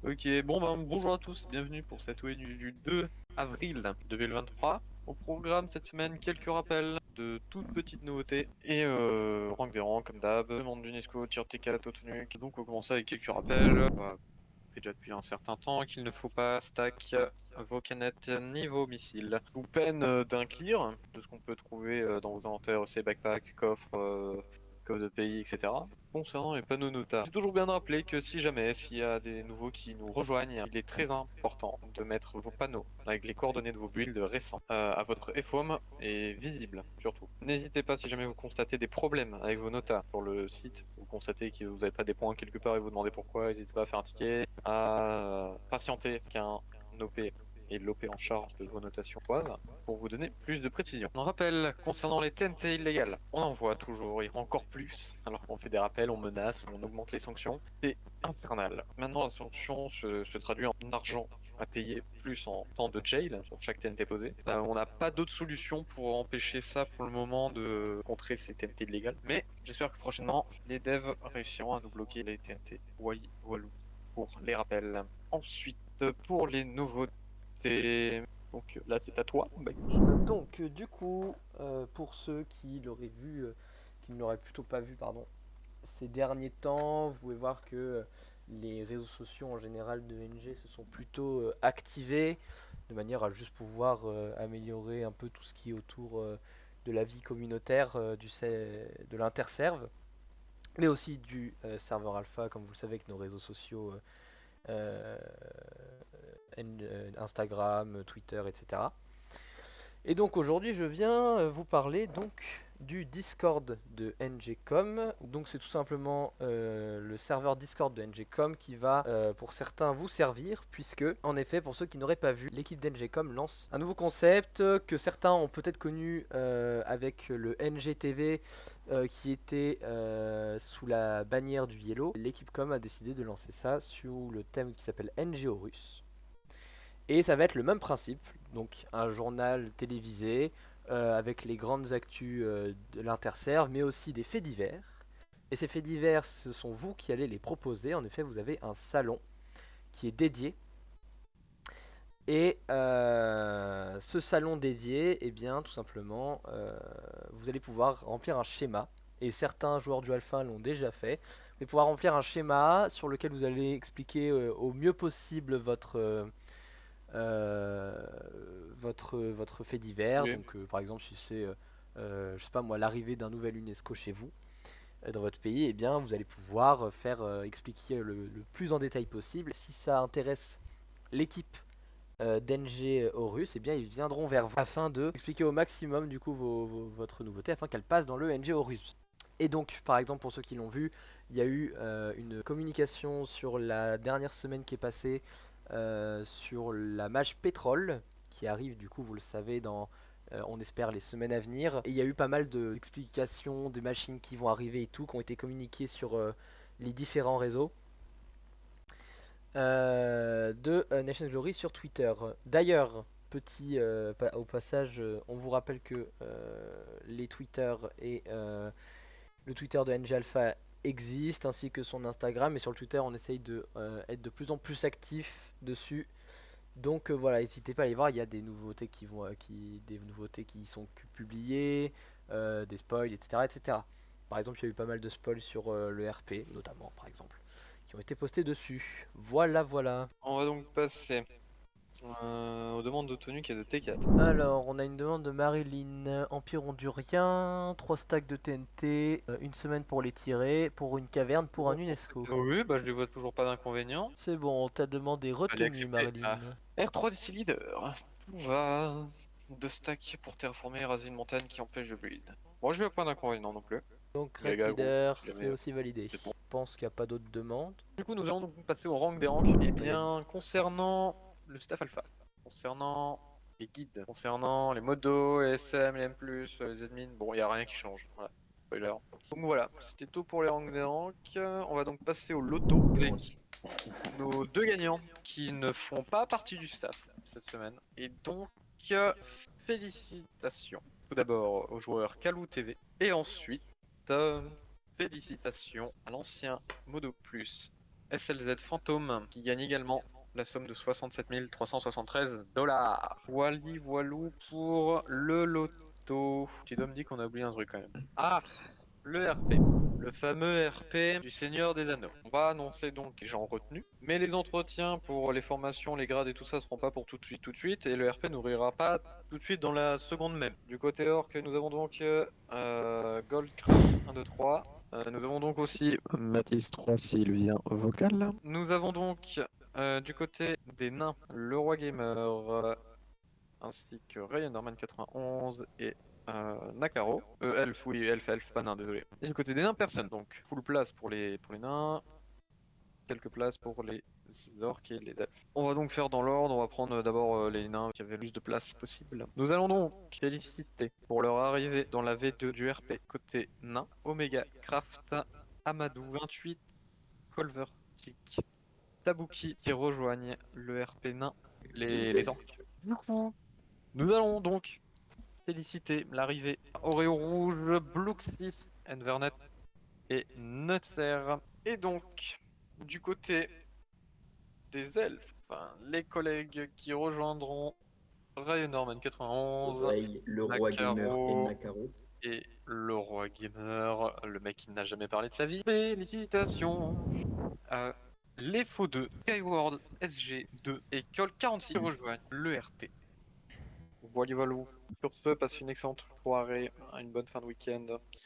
Ok, bon ben bonjour à tous, bienvenue pour cette ONU du 2 avril 2023. Au programme cette semaine, quelques rappels de toutes petites nouveautés et rank des rangs comme d'hab, demande d'UNESCO, tir T4, Autonuc. Donc on commence avec quelques rappels. Ça fait déjà depuis un certain temps qu'il ne faut pas stack vos canettes ni vos missiles. Sous peine d'un clear, de ce qu'on peut trouver dans vos inventaires, ces backpacks, coffres, coffres de pays, etc. Concernant les panneaux notables, c'est toujours bien de rappeler que si jamais, s'il y a des nouveaux qui nous rejoignent, il est très important de mettre vos panneaux avec les coordonnées de vos builds récents à votre FOM et visible surtout. N'hésitez pas si jamais vous constatez des problèmes avec vos notas sur le site, vous constatez que vous n'avez pas des points quelque part et vous demandez pourquoi, n'hésitez pas à faire un ticket, à patienter qu'un OP et l'OP en charge de vos notations pour vous donner plus de précision. On rappelle, concernant les TNT illégales, on en voit toujours et encore plus, alors qu'on fait des rappels, on menace, on augmente les sanctions. C'est infernal. Maintenant, la sanction se traduit en argent à payer plus en temps de jail sur chaque TNT posé. On n'a pas d'autre solution pour empêcher ça pour le moment de contrer ces TNT illégales, mais j'espère que prochainement, les devs réussiront à nous bloquer les TNT Walou pour les rappels. Ensuite, pour les nouveautés, donc là c'est à toi, Bagus. Donc, du coup, pour ceux qui l'auraient vu, qui ne l'auraient plutôt pas vu, pardon, ces derniers temps, vous pouvez voir que les réseaux sociaux en général de NG se sont plutôt activés de manière à juste pouvoir améliorer un peu tout ce qui est autour de la vie communautaire de l'interserve, mais aussi du serveur alpha, comme vous le savez, avec nos réseaux sociaux euh, Instagram, Twitter, etc. Et donc aujourd'hui je viens vous parler donc du Discord de NGCom. Donc c'est tout simplement le serveur Discord de NGCom qui va pour certains vous servir, puisque en effet pour ceux qui n'auraient pas vu, l'équipe d'NGCom lance un nouveau concept que certains ont peut-être connu avec le NGTV qui était sous la bannière du Yellow. L'équipe Com a décidé de lancer ça sous le thème qui s'appelle NGORus. Et ça va être le même principe, donc un journal télévisé avec les grandes actus de l'interserve, mais aussi des faits divers. Et ces faits divers, ce sont vous qui allez les proposer. En effet, vous avez un salon qui est dédié. Et ce salon dédié, eh bien, tout simplement, vous allez pouvoir remplir un schéma. Et certains joueurs du Alpha l'ont déjà fait. Vous allez pouvoir remplir un schéma sur lequel vous allez expliquer au mieux possible euh, votre fait divers. Oui. Donc, par exemple, si c'est, je sais pas moi, l'arrivée d'un nouvel UNESCO chez vous, dans votre pays, eh bien, vous allez pouvoir faire expliquer le plus en détail possible. Si ça intéresse l'équipe d'NG Horus, eh bien, ils viendront vers vous afin de expliquer au maximum du coup votre nouveauté afin qu'elle passe dans le NG Horus. Et donc, par exemple, pour ceux qui l'ont vu, il y a eu une communication sur la dernière semaine qui est passée sur la mage pétrole qui arrive, du coup, vous le savez, dans on espère les semaines à venir. Et il y a eu pas mal d'explications des machines qui vont arriver et tout, qui ont été communiquées sur les différents réseaux de Nation Glory sur Twitter. D'ailleurs, au passage, on vous rappelle que les Twitter et le Twitter de NG Alpha existe ainsi que son Instagram, et sur le Twitter on essaye de être de plus en plus actif dessus. Donc voilà, n'hésitez pas à aller voir, il y a des nouveautés des nouveautés qui sont publiées, des spoils, etc., etc. Par exemple, il y a eu pas mal de spoils sur le RP, notamment, par exemple, qui ont été postés dessus. Voilà, voilà. On va donc passer aux demandes de tenue qui est de T4. Alors, on a une demande de Marilyn. Empire hondurien, 3 stacks de TNT, une semaine pour les tirer, pour une caverne, pour un UNESCO. Oui, bah je les vois toujours pas d'inconvénient. C'est bon, ta demande est Allez retenue, accepter. Ah. Marilyn. R3 DC Leader. On va 2 stacks pour terraformer et raser une montagne qui empêche de build. Bon, je vois pas d'inconvénient non plus. Donc, Red Gaga gros, Leader, si c'est jamais aussi validé. c'est bon. Je pense qu'il n'y a pas d'autres demandes. Du coup, nous allons donc passer au rank des ranks. Et Attends, bien, concernant le staff alpha, concernant les guides, concernant les modos, les SM, les M+, les admins, bon, il n'y a rien qui change. Voilà, spoiler. Donc voilà, c'était tout pour les ranks des ranks. On va donc passer au loto avec nos 2 gagnants qui ne font pas partie du staff cette semaine. Et donc, félicitations. Tout d'abord au joueur Kalou TV. Et ensuite, félicitations à l'ancien Modo Plus SLZ Phantom qui gagne également la somme de 67 373 $. Voili voilou pour le loto. Petit me dit qu'on a oublié un truc quand même. Ah, le RP. Le fameux RP du Seigneur des Anneaux. On va annoncer donc les gens retenus, mais les entretiens pour les formations, les grades et tout ça seront pas pour tout de suite, et le RP n'ouvrira pas tout de suite dans la seconde même. Du côté orc, nous avons donc Goldcraft 1, 2, 3. Nous avons donc aussi Mathis 3 s'il vient vocal. Nous avons donc du côté des nains, le roi gamer, ainsi que Ray Norman 91 et Nakaro. Elf, oui, elf, pas nain, désolé. Et du côté des nains, personne. Donc, full place pour les nains, quelques places pour les orques et les elfes. On va donc faire dans l'ordre, on va prendre d'abord les nains qui avaient le plus de place possible. Nous allons donc féliciter pour leur arrivée dans la V2 du RP côté nain, Omega Craft, Amadou 28, Colvertic, Tabuki qui rejoignent le RP nain, les orques. Du coup, nous allons donc féliciter l'arrivée Oreo Rouge, Bluxif, Envernet et Nutser. Et donc, du côté des elfes, enfin, les collègues qui rejoindront Ryan Norman 91, Ray, le roi gamer et Nakaro Nakaro. et le roi gamer, le mec qui n'a jamais parlé de sa vie. Félicitations à les faux 2, Skyward SG2 et Col 46 qui rejoignent le RP. Voilà, voilà. Sur ce, passez une excellente soirée, une bonne fin de week-end.